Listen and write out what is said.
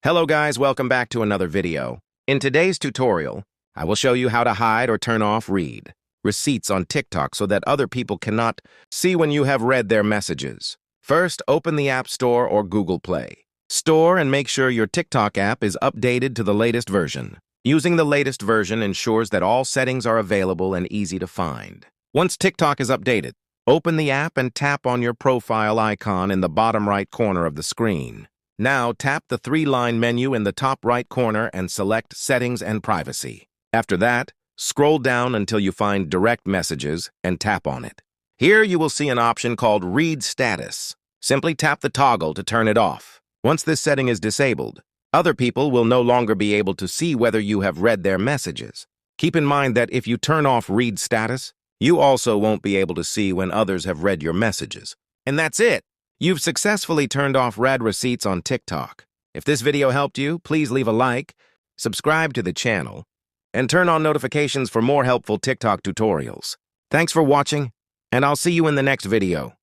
Hello guys, welcome back to another video. In today's tutorial, I will show you how to hide or turn off read receipts on TikTok so that other people cannot see when you have read their messages. First, open the App Store or Google Play. Store and make sure your TikTok app is updated to the latest version. Using the latest version ensures that all settings are available and easy to find. Once TikTok is updated, open the app and tap on your profile icon in the bottom right corner of the screen. Now tap the three-line menu in the top right corner and select Settings and Privacy. After that, scroll down until you find Direct Messages and tap on it. Here you will see an option called Read Status. Simply tap the toggle to turn it off. Once this setting is disabled, other people will no longer be able to see whether you have read their messages. Keep in mind that if you turn off Read Status, you also won't be able to see when others have read your messages. And that's it! You've successfully turned off read receipts on TikTok. If this video helped you, please leave a like, subscribe to the channel, and turn on notifications for more helpful TikTok tutorials. Thanks for watching, and I'll see you in the next video.